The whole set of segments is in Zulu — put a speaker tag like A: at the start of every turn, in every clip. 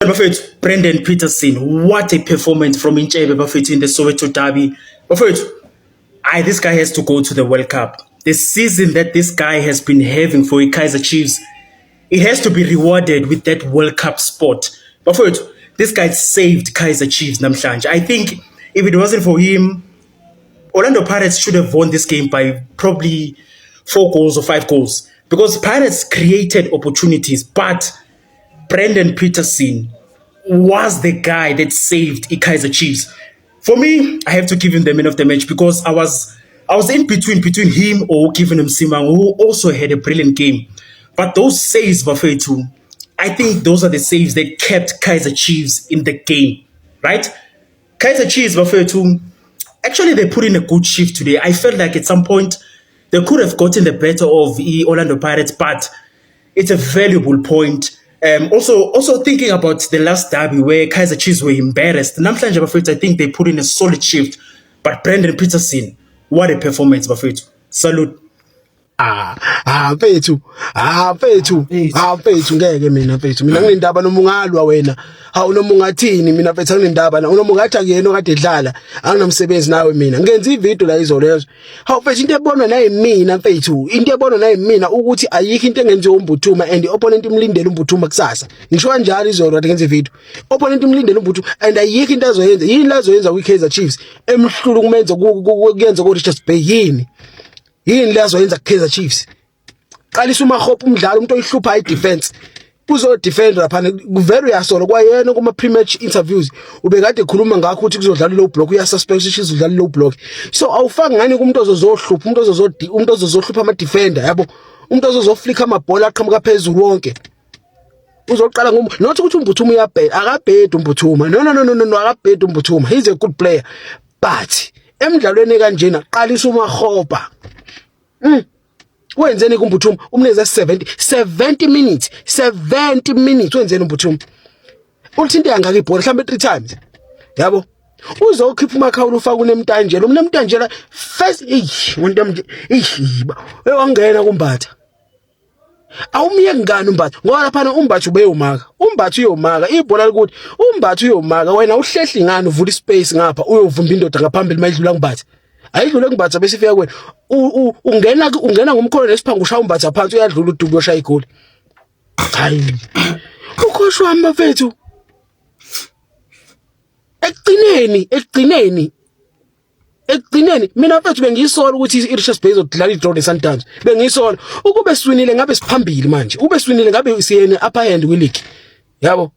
A: Bafethu, Brendan Peterson, what a performance from Inchebe Bafethu in the Soweto derby. Bafethu, this guy has to go to the World Cup. The season that this guy has been having for Kaizer Chiefs, it has to be rewarded with that World Cup spot. Bafethu, this guy saved Kaizer Chiefs namhlanje. I think if it wasn't for him, Orlando Pirates should have won this game by probably 4 goals or 5 goals because Pirates created opportunities, but Brendan Peterson was the guy that saved Kaizer Chiefs. For me, I have to give him the man of the match because I was in between him or Kevin Msimang, who also had a brilliant game. But those saves, Bafethu, I think those are the saves that kept Kaizer Chiefs in the game, right? Kaizer Chiefs, Bafethu, actually they put in a good shift today. I felt like at some point they could have gotten the better of the Orlando Pirates, but it's a valuable point. Also thinking about the last derby where Kaizer Chiefs were embarrassed. Namhlanje Bafethu, I think they put in a solid shift. But Brendan Peterson, what a performance, Bafethu. Salute.
B: Mfethu ngeke mina mfethu nginendaba noma ungalwa wena noma ungathini mina mfethu nginendaba noma ungathi akuyena okade edlala anginomsebenzi nawe mina ngenza ivideo la izolo lezo mfethu into ebonwa naye mina mfethu into ebonwa naye mina ukuthi ayikho into engenziwa uMbuthuma and opponent imlindele uMbuthuma kusasa ngisho kanjalo izolo kade ngenza ivideo opponent imlindele uMbuthuma and ayikho into azoyenza yini lazoyenza kwiKaizer Chiefs emhlulu kumenza kuyenza kuRichards Bay yini lazoyenza kuKaizer Chiefs qalisa uMahopho umdlalo umuntu oyihlupha idefense uzo defend lapha very yasolo kwayena kuma pre-match interviews ubekade ekhuluma ngakho ukuthi kuzodlala low block uyasuspect ukuthi izodlala low block so awufaki ngani kumuntu ozozohlupha umuntu ozozohlupha ama defender yabo umuntu ozozoflika amabhola aqhamuka phezulu wonke uzoqala not ukuthi uMbuthuma uyabheda akabheda uMbuthuma no akabheda uMbuthuma he's a good player but emidlalweni kanjena qalisa uMahopha wenzeni kuMbuthuma umnikeza 70 minutes wenzeni uMbuthuma uthinte yangaka ibhola mhlambe 3 times yabo uzokhipha uMakhawula ufaka uNemtanjela first umuntu wangena kuMbatha awumiye ngani uMbatha ngoba lapha uMbatha uMbatha uyomaka ibhola likuthi uMbatha uyomaka wena uhlehli ngani uvula ispace ngapha uyovumba indoda ngaphambili mayidlula kuMbatha ayidlule kuMbatha bese ifika kwena ungena ngomkhono nesiphangu ushaya uMbatha phansi uyadlula uDubu yoshaya igoli hayi ukhoshwa mfethu ekugcineni mina mfethu bengiyisola ukuthi iRichards Bay izodlala idraw neSundowns bengiyisola ukube siwinile ngabe siphambili manje ube siwinile ngabe siyena upper hand kwileague yabo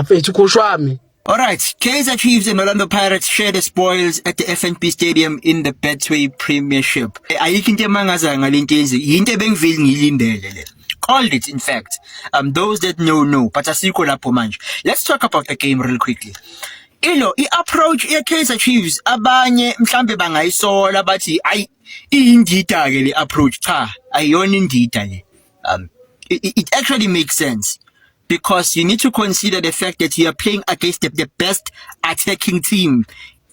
B: mfethu ukhoshwami.
C: Alright, Kaizer Chiefs and Orlando Pirates share the spoils at the FNB Stadium in the Betway Premiership. Ayikho into emangaza ngalento into ebengivile ngilindele le. Called it in fact. Those that know, but asikho lapho manje. Let's talk about the game real quickly. I-approach ye-Kaizer Chiefs abanye mhlambe bangayisola bathi iyindida ke le approach cha ayona indida le. It actually makes sense. Because you need to consider the fact that you are playing against the best attacking team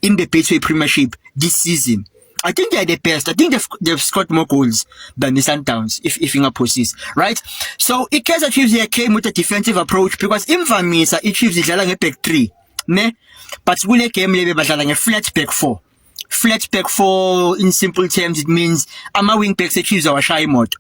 C: in the Betway Premiership this season. I think they're the best. I think they've scored more goals than the Sundowns, if ingaphosis, right? So Kaizer Chiefs here came with a defensive approach because imvamisa Chiefs idlala nge-back 3, ne? But kule game lebe badlala nge-flat back 4. Flat back 4 in simple terms it means ama wing backs Chiefs awashaya imoto.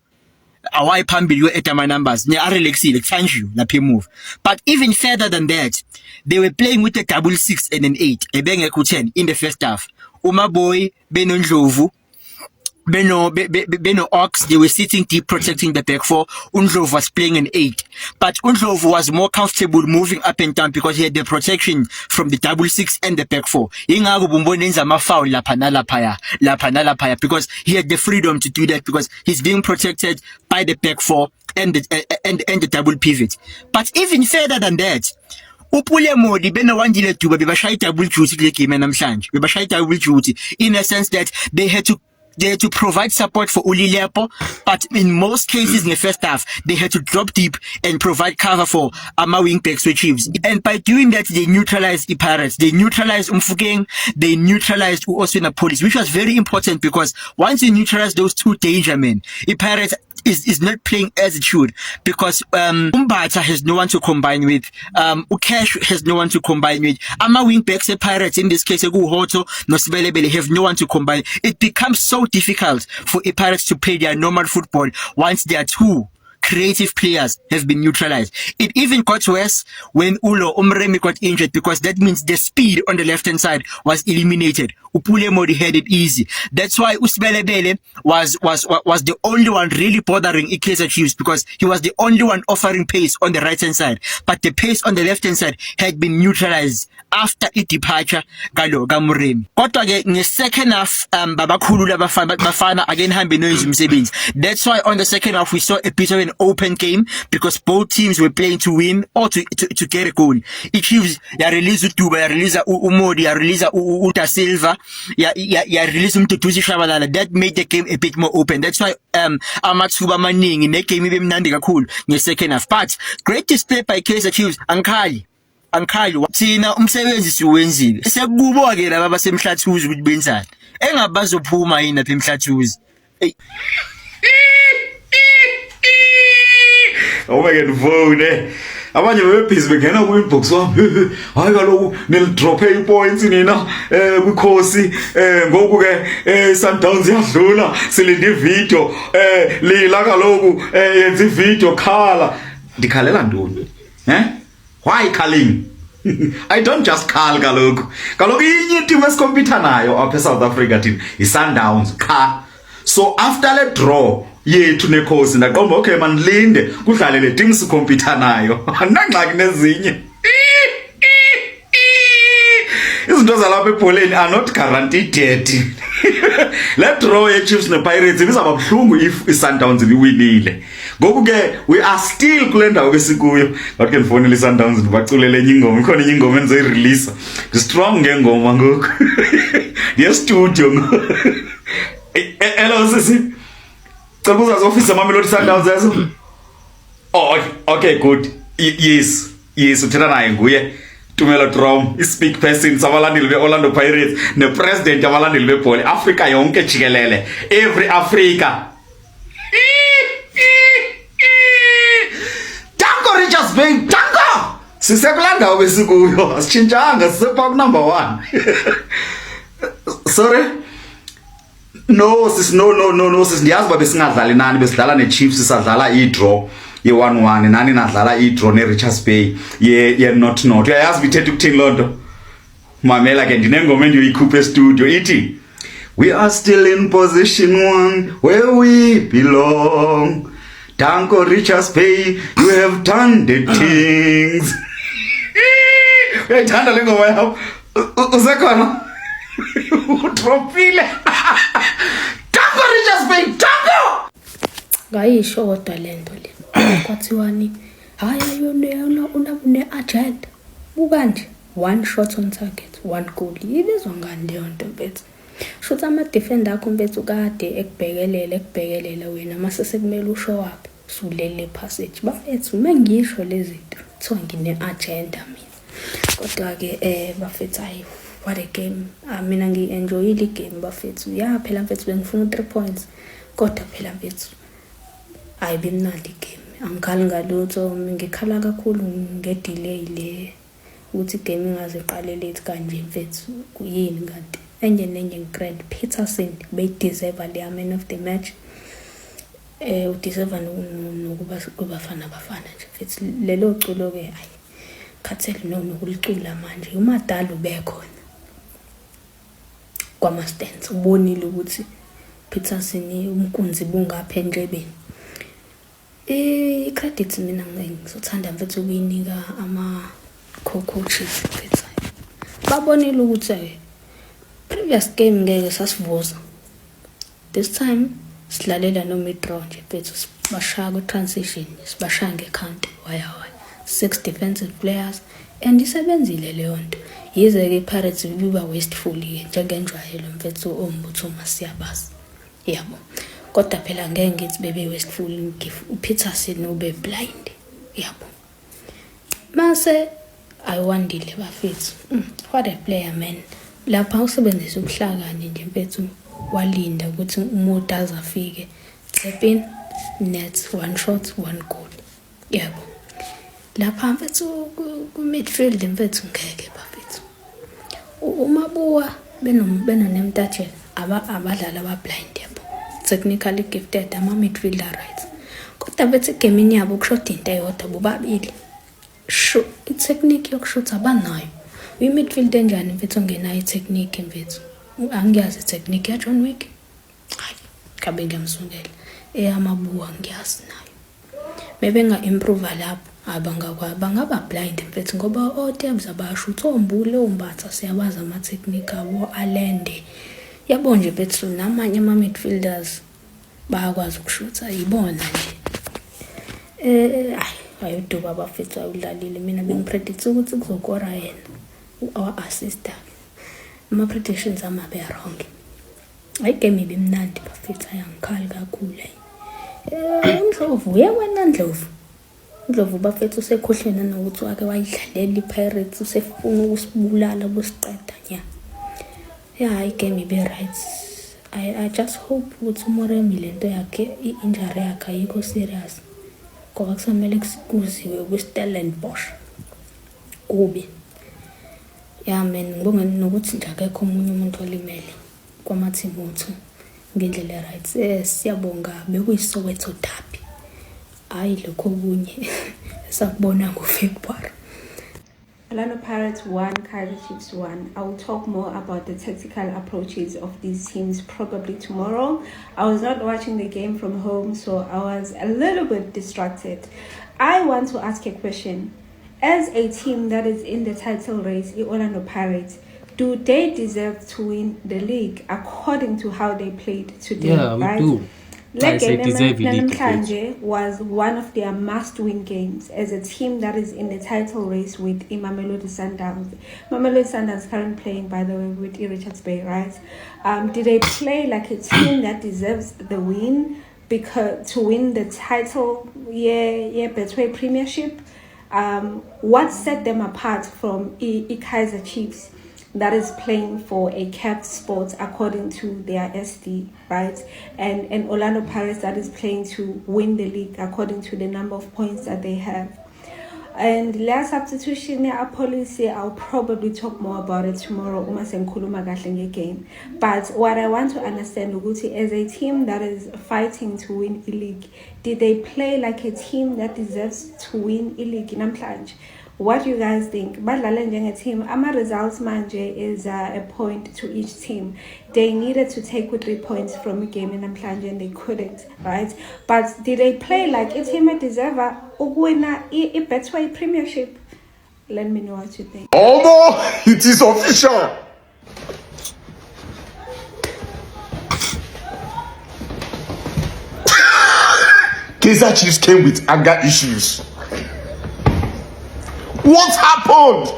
C: Away phambili you at my numbers ne arelexile thank you lapha move but even further than that they were playing with a 6 and an 8 ebengekho 10 in the first half uMaboy benondlovu Beno Ox, they were sitting deep protecting the back 4. Undlovu was playing an 8. But Undlovu was more comfortable moving up and down because he had the protection from the 6 and the back 4. Ingaku bumbonenza mafoul lapha nalaphaya because he had the freedom to do that because he's being protected by the back 4 and the double pivot. But even further than that, Upule Modi benawandile Duba bebashaya double duty kule game namhlanje. Bebashaya double duty in a sense that they had to provide support for Ulilepo, but in most cases in the first half, they had to drop deep and provide cover for Ama wing backs with Chiefs. And by doing that, they neutralized the Pirates. They neutralized Umfugeng, they neutralized Oswena Police, which was very important because once you neutralize those two danger men, the Pirates is not playing as it should, because Umbatha has no one to combine with, Ucash has no one to combine with, Ama wing backs Pirates, in this case Hoto, Nosibelebele, have no one to combine. It becomes so difficult for a Pirates to play their normal football once there are two creative players have been neutralized. It even got worse when Umremi got injured, because that means the speed on the left hand side was eliminated. Upule Modi had it easy. That's why Usibelebele was the only one really bothering Kaizer Chiefs, because he was the only one offering pace on the right hand side, but the pace on the left hand side had been neutralized after its departure Gamuremi. Kodwa ke nge second half babakhulu bafana again hambe noise umsebenzi. That's why on the second half we saw a bit of an open game, because both teams were playing to win or to get a goal. Chiefs ya release uDuba, ya release uModi, ya release uDa Silva, ya release uMduduzi Shabalala. That made the game a bit more open. That's why amathuba amaningi ne game ibe mnandi kakhulu nge second half. But great display by Kaizer Chiefs. Ankhali thina umsebenzi siwenzile, sekukubo ke laba basemhlathuzi ukuthi benzani, engabazophuma yini lapha emhlathuzi.
D: Awubeke ndivone abanye bebebhizi bengena ku-inbox wami, hayi kaloku nilidrophe i-points nina kwikhosi, ngoku ke Sundowns yadlula silinde ividiyo, lila kaloku yenza ividiyo, khala. Ndikhalela ntoni? Why calling? I don't just call kaloku inye team esikompyutha nayo apha eSouth Africa team i-Sundowns qha. So after le draw yethu nekhosi ndaqomba okay manilinde kudlale le team sikhompyutha nayo, andinangxaki nezinye. Izinto zalapha ebholeni are not guaranteed yet. Le draw ye-Chiefs ne-Pirates ibizaba buhlungu if i-Sundowns ibiwinile. Ngoku ke we are still kule ndawo esikuyo. Ngathi ke ndifonele i-Sundowns ndibaculele enye ingoma, ikhona enye ingoma endizoyireleasa, ndistrong ngengoma ngoku. Ndiye-studio ngoku. Hello sisi, cela uzazi office Mamelodi Sundowns yazo? Oh okay good. Yes uthetha naye nguye Tumelo Drom, i-speak person sabalandeli be-Orlando Pirates ne-president yabalandeli bebhola Africa yonke jikelele, every Africa. Tango Richards Bay, Tango! Sisekulanda besikuyo, asitshintshanga, sisepha number 1. Sorry? No sis, no sis, ndiyazi uba besingadlali nani, besidlala ne-Chiefs, sisadlala i-draw ye-1-1, nani nadlala i-draw ne-Richards Bay ye-not. Uyayazi bithetha ukuthini loo nto? Mamela ke ndinengoma endiyoyikhupha estudio ithi, we are still in position 1 where we belong. Danko Richards Bay, you have done the things. Uyayithanda le ngoma yakho? Usekhona? Utropile. Danko Richards Bay, Danko!
E: Ngayisho kodwa lento le. Kwathiwani hayi une-agenda. Buka nje, 1 shot on target, 1 goal. Ibizwa ngani leyo nto mfethu? Shothi ama-defender akho mfethu kade ekubhekelela wena mase sekumele ushow up. Sulele passage. Bafethu mengisho lezi zinto kuthiwa ngine-agenda mina. Kodwa-ke bafethu hayi, what a game. Mina ngi-enjoyile igame bafethu. Ya phela mfethu bengifuna 3 points. Kodwa phela mfethu ayibe mnandi igame. Angikhali ngalutho, ngikhala kakhulu ngedelay le ukuthi igame ingaze iqale late kanje mfethu. Kuyini kanti? Enye Grant Peterson beyideserve le man of the match. Udeserve nokuba kubafana nje mfethu. Lelo culo ke hayi. Khathele nokulicula manje. Umadala ubekhona. KwaMastands ubonile ukuthi Peterson umkunzi bungapha endlebeni. Credit mina ngizothanda mfethu ukuyinika co-coaches mfethu. Babonile ukuthi previous game ngeke sasivuza. This time silalela no mid-draw nje mfethu, sibashaya ku-transition, sibashaya nge-counter waya. 6 defensive players and isebenzile leyo nto. Yize ke iPirates biba wasteful njengenjwayelo mfethu ombutho masiyabazi. Yabo. Kodwa phela ngeke ngithi bebe wasteful, uPeterson ube blind. Yabo. Mase ayiwandile bafethu. What a player man. Lapha usebenzisa ubuhlakani nje mfethu, walinda ukuthi umuntu azafike. Tsepin nets, 1 shot, 1 goal. Yebo. Lapha mfethu ku midfield mfethu ngeke bafethu. Umabuwa benonemtatshela abadlali abablind yabo. Technically gifted ama midfielder right. Kodwa bethi game yabo kushoda into eyodwa bobabili. Sho itechnique yokushutha abanayo. Midfield enjani mfethu ongenayo itechnique mfethu. Angiyazi itechnique ya John Wick. Hayi, kabe ngiyamsungela. Eyamabuwa ngiyazi nayo. Maybe improve lapho bangaba blind mfethu ngoba oTebs abashutha ombule ombatha siyabaza ama technique abo alende. Yabo nje bethu namanye ama midfielders bayakwazi ukushutha yibona nje. Ayoduba bafethu awudlalile mina bengipredict ukuthi kuzokora yena our assistant. Ama predictions ama be wrong. Ayigame ibimnandi bafethu ayangikhali kakhulu. Ndlovu yewena Ndlovu bafethu usekhohlena nokuthi wake wayidlalela iPirates usefuna ukusibulala bosiqeda nya. Yeah, igame ibe right. I just hope ukuthi uMoremi lento yakhe injury yakhe ayikho serious. Ngoba kusamele kusibuziwe kwiStellenbosch. Kubi. Yeah man, ngibonga nokuthi nje akekho umunye umuntu olimele kwamathimu ethu ngendlela right. Siyabonga bekuyiSoweto Derby. Hayi lokho kunye sakubona ngoFebruary.
F: Orlando Pirates 1, Kaizer Chiefs 1. I will talk more about the tactical approaches of these teams probably tomorrow. I was not watching the game from home, so I was a little bit distracted. I want to ask a question. As a team that is in the title race, the Orlando Pirates, do they deserve to win the league according to how they played today?
G: Yeah, we do. I say deserve the league.
F: Namhlanje was one of their must-win games as a team that is in the title race with Mamelodi Sundowns. Mamelodi Sundowns currently playing, by the way, with Richards Bay, right? Did they play like a team that deserves the win because to win the title, Betway Premiership? What set them apart from Kaizer Chiefs that is playing for a capped spot according to their SD, right? And Orlando Pirates that is playing to win the league according to the number of points that they have. And last substitution policy, I'll probably talk more about it tomorrow game. But what I want to understand, Uguti, as a team that is fighting to win a league, did they play like a team that deserves to win a league in Namhlanje? What do you guys think? Badlala njenge team, ama results manje is a point to each team. They needed to take 3 points from a game in Namhlanje and they couldn't, right? But did they play like a team that deserve ukubona I Betway Premiership? Let me know what you think.
H: Although it is official. Kaizer Chiefs came with anger issues. What happened?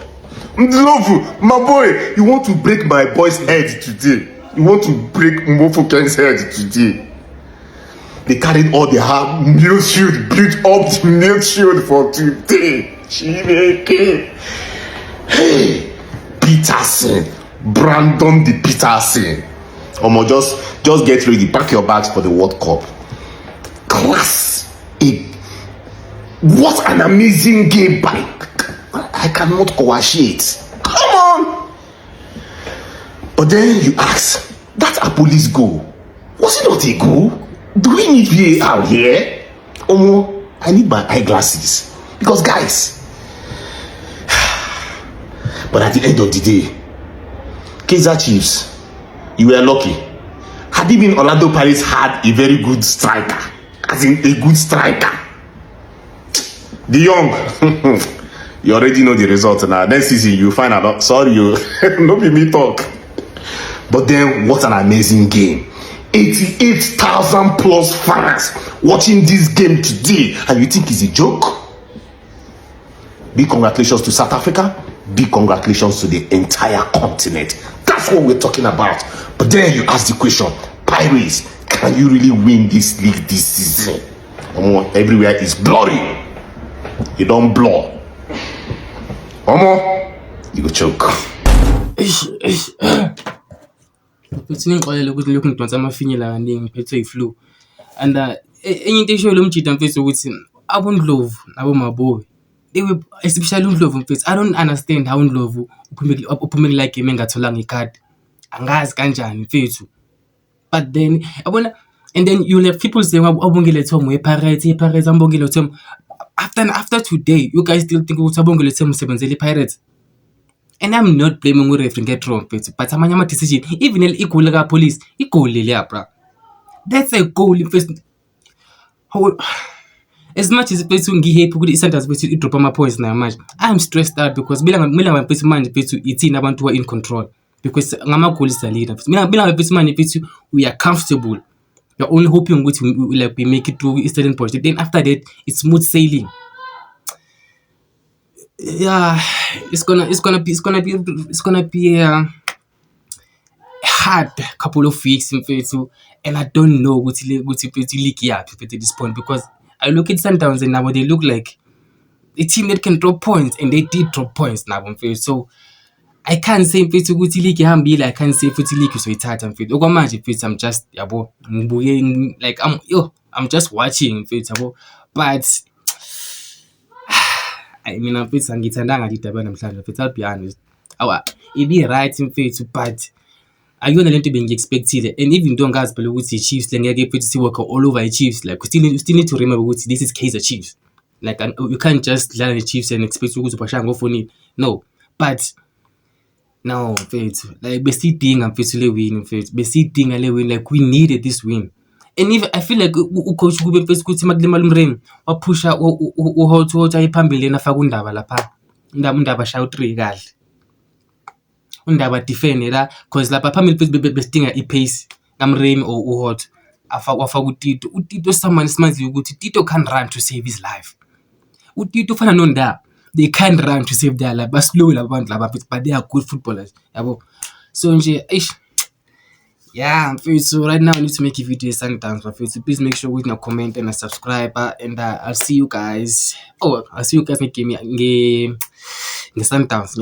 H: Ndlovu, my boy, you want to break my boy's head today. You want to break Mofoken's head today. They carried all their milk shield, built up the milk shield for today. Chineke. Hey, Peterson, Brandon the Peterson. Omo, just get ready, pack your bags for the World Cup. Class A. What an amazing game by I cannot coagulate. Come on. But then you ask, that's a police goal. Was it not a goal? Do we need VAR here? Omo, I need my eyeglasses. Because guys, but at the end of the day, Kaizer Chiefs, you were lucky. Had it been Orlando Pirates had a very good striker, as in a good striker. The young, you already know the result now. Next season, you find out. Sorry, you no be me talk. But then, what an amazing game. 88,000 plus fans watching this game today. And you think it's a joke? Big congratulations to South Africa. Big congratulations to the entire continent. That's what we're talking about. But then you ask the question, Pirates, can you really win this league this season? Everywhere is blurry. You don't blur. Omo, you go choke.
G: Futhi ngixolele ukuthi lokhu ngidonsa amafinyela kaningi ngiphethwe iflu. And enye into esho lo mjida mfethu ukuthi aboNdlovu naboMabowe, they were especially uNdlovu mfethu. I don't understand how uNdlovu uphume kula game engatholanga ikhadi. Angazi kanjani mfethu. But then yabona, and then you'll have people saying abongile Tom Pirates ambongile Tom. After today, you guys still think ukuthi abongile Tom usebenzele Pirates. And I'm not blaming the referee, get wrong, but amanye decision, even equal like police, equal le bro. That's a goal in first. As much as it's happy with the centers, but you drop my points now match. I'm stressed out because Milan person man it's in abantu in control because ngama goal is the leader. Milan person man we are comfortable. We're only hoping we make it to Eastern Point. Then after that, it's smooth sailing. Yeah, it's gonna be a hard couple of weeks in phase two, and I don't know what leak at this point because I look at Sundowns and now they look like a team that can drop points, and they did drop points now in phase. So I can't say phase two good leak I can't say phase leak so it's hard and phase. I'm just like I'm just watching phase but. I mean, I'm fit ngithandanga lidaba namhlanje fit, I'll be honest. It be right in faith, but ayona lento bengi-expectile, and even though ngazi phela ukuthi i-Chiefs ngeke phethe siwork all over i-Chiefs, like we still need to remember ukuthi this is Kaizer Chiefs. Like you can't just learn the Chiefs and expect ukuthi bashaya ngofoni. No, but no faith, like besidinga mfethu le win mfethu, besidinga le win, like we needed this win. And even I feel like ucoach kube mfethu ukuthi makulimala umremi waphusha uHotho ayiphambili yena afaka uNdaba lapha. Undaba shaya u3 kahle. Undaba defend la because lapha phambili mfethu besidinga ipace kamremi or uHotho afaka uTito. uTito someone simaziyo ukuthi Tito can run to save his life. uTito ufana noNdaba, they can't run to save their life. Baslow labantu laba but they are good footballers yabo. So nje yeah, so right now I need to make a video sometimes, but please make sure we comment and subscribe, and I'll see you guys. I'll see you guys in the Sundowns.